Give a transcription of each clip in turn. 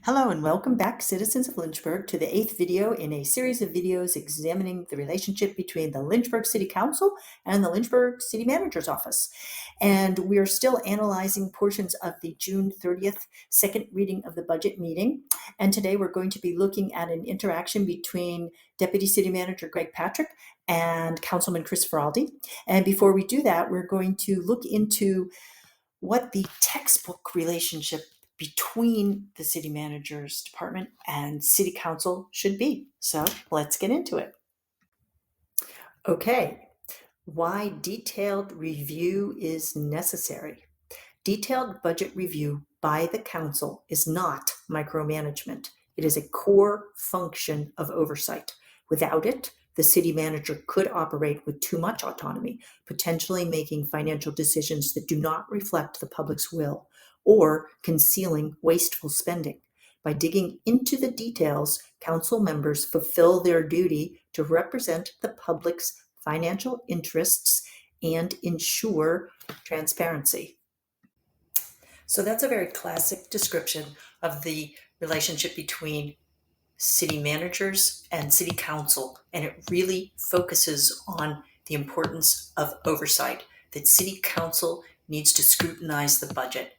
Hello and welcome back, citizens of Lynchburg, to the 8th video in a series of videos examining the relationship between the Lynchburg City Council and the Lynchburg City Manager's Office. And we are still analyzing portions of the June 30th second reading of the budget meeting. And today we're going to be looking at an interaction between Deputy City Manager Greg Patrick and Councilman Chris Faraldi. And before we do that, we're going to look into what the textbook relationship between the city manager's department and city council should be. So let's get into it. Okay, why detailed review is necessary. Detailed budget review by the council is not micromanagement. It is a core function of oversight. Without it, the city manager could operate with too much autonomy, potentially making financial decisions that do not reflect the public's will, or concealing wasteful spending. By digging into the details, council members fulfill their duty to represent the public's financial interests and ensure transparency. So that's a very classic description of the relationship between city managers and city council, and it really focuses on the importance of oversight, that city council needs to scrutinize the budget.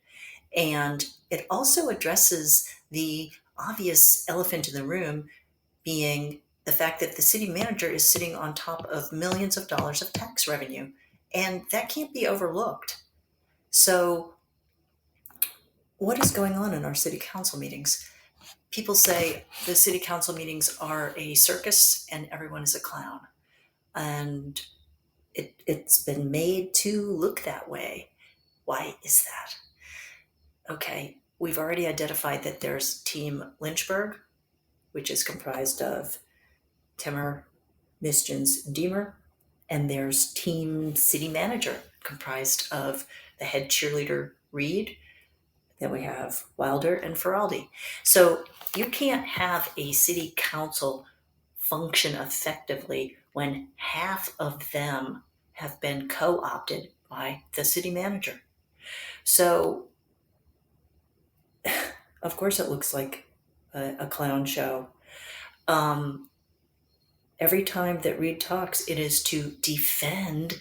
And it also addresses the obvious elephant in the room, being the fact that the city manager is sitting on top of millions of dollars of tax revenue, and that can't be overlooked. So what is going on in our city council meetings? People say the city council meetings are a circus and everyone is a clown. And it's been made to look that way. Why is that? Okay, we've already identified that there's Team Lynchburg, which is comprised of Timmer, Mischens, and Deemer. And there's Team City Manager, comprised of the head cheerleader, Reed. Then we have Wilder and Faraldi. So you can't have a city council function effectively when half of them have been co-opted by the city manager. So, of course, it looks like a clown show. Every time that Reed talks, it is to defend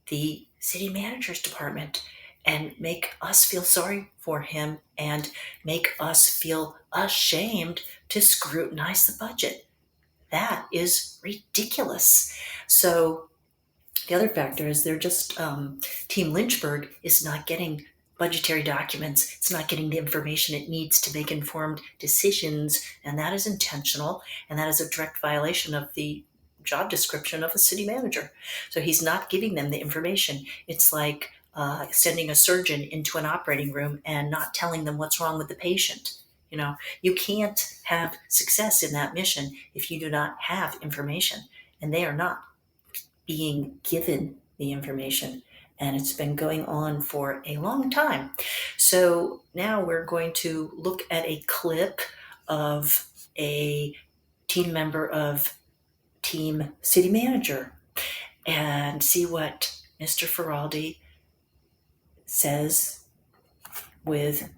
the city manager's department and make us feel sorry for him and make us feel ashamed to scrutinize the budget. That is ridiculous. So the other factor is they're just, Team Lynchburg is not getting budgetary documents. It's not getting the information it needs to make informed decisions, and that is intentional, and that is a direct violation of the job description of a city manager. So he's not giving them the information. It's like sending a surgeon into an operating room and not telling them what's wrong with the patient. You know, you can't have success in that mission if you do not have information, and they are not being given the information. And it's been going on for a long time. So now we're going to look at a clip of a team member of Team City Manager and see what Mr. Faraldi says with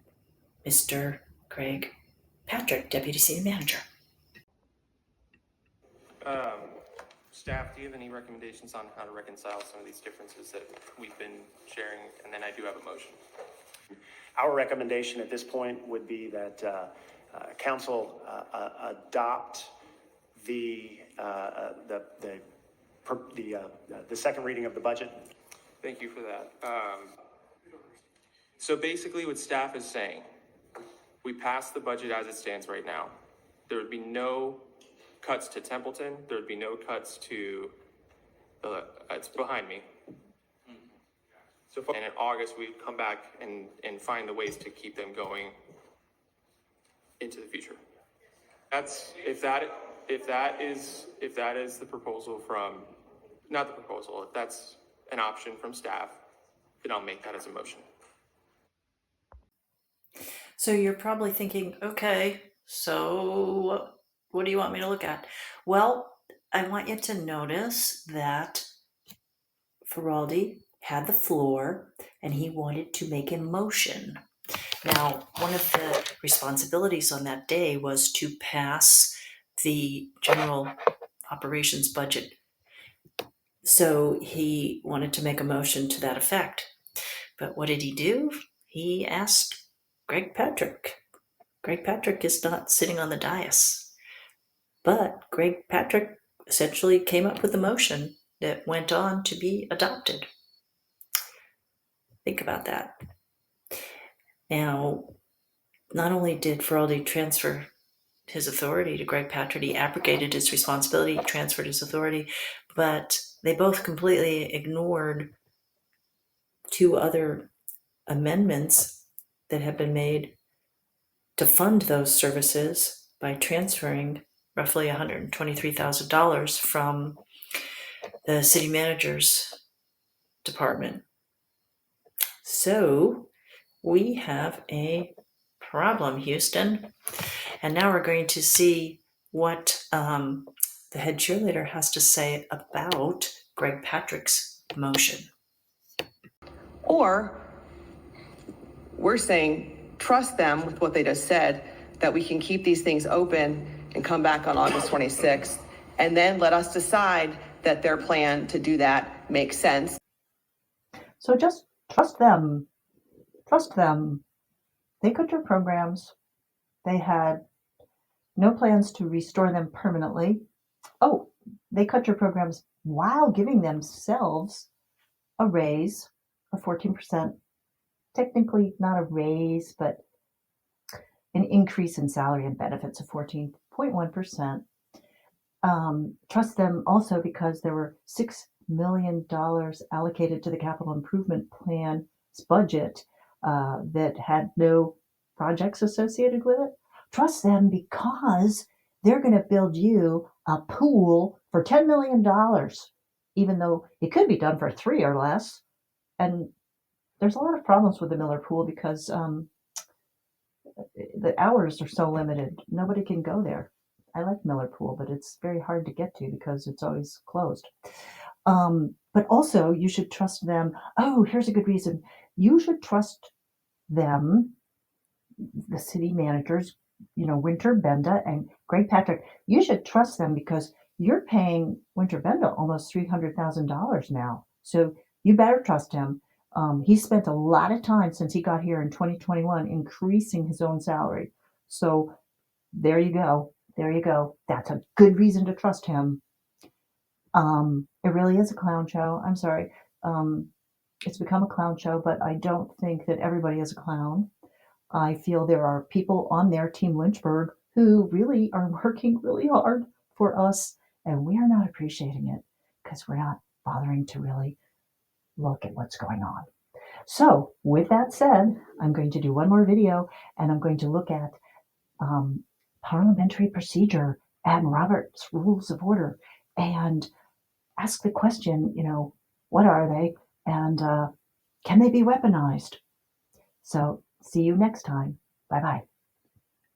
Mr. Greg Patrick, Deputy City Manager. Staff, do you have any recommendations on how to reconcile some of these differences that we've been sharing? And then I do have a motion. Our recommendation at this point would be that council adopt the second reading of the budget. Thank you for that. So basically what staff is saying, we passed the budget as it stands right now. There would be no cuts to Templeton. There would be no cuts to, it's behind me. So, and in August, we'd come back and find the ways to keep them going into the future. That's, if that is the proposal from, not the proposal, if that's an option from staff, then I'll make that as a motion. So you're probably thinking, okay, so what do you want me to look at? Well, I want you to notice that Faraldi had the floor and he wanted to make a motion. Now, one of the responsibilities on that day was to pass the general operations budget. So he wanted to make a motion to that effect. But what did he do? He asked Greg Patrick. Greg Patrick is not sitting on the dais. But Greg Patrick essentially came up with a motion that went on to be adopted. Think about that. Now, not only did Faraldi transfer his authority to Greg Patrick, he abrogated his responsibility, transferred his authority, but they both completely ignored two other amendments that have been made to fund those services by transferring roughly $123,000 from the city manager's department. So we have a problem, Houston. And now we're going to see what the head cheerleader has to say about Greg Patrick's motion. Or we're saying, trust them with what they just said, that we can keep these things open and come back on August 26th, and then let us decide that their plan to do that makes sense. So just trust them. Trust them. They cut your programs. They had no plans to restore them permanently. Oh, they cut your programs while giving themselves a raise of 14%. Technically not a raise, but an increase in salary and benefits of 14.1%. Trust them also because there were $6 million allocated to the capital improvement plan's budget that had no projects associated with it. Trust them because they're going to build you a pool for $10 million, even though it could be done for 3 or less. And there's a lot of problems with the Miller Pool because the hours are so limited. Nobody can go there. I like Miller Pool, but it's very hard to get to because it's always closed. But also, you should trust them. Oh, here's a good reason. You should trust them, the city managers, Winter Benda and Greg Patrick. You should trust them because you're paying Winter Benda almost $300,000 now. So you better trust him. He spent a lot of time since he got here in 2021 increasing his own salary. So there you go. There you go. That's a good reason to trust him. It really is a clown show. I'm sorry. It's become a clown show, but I don't think that everybody is a clown. I feel there are people on their Team Lynchburg who really are working really hard for us, and we are not appreciating it because we're not bothering to really look at what's going on. So with that said, I'm going to do one more video, and I'm going to look at parliamentary procedure and Robert's Rules of Order and ask the question, what are they and can they be weaponized? So see you next time. Bye-bye.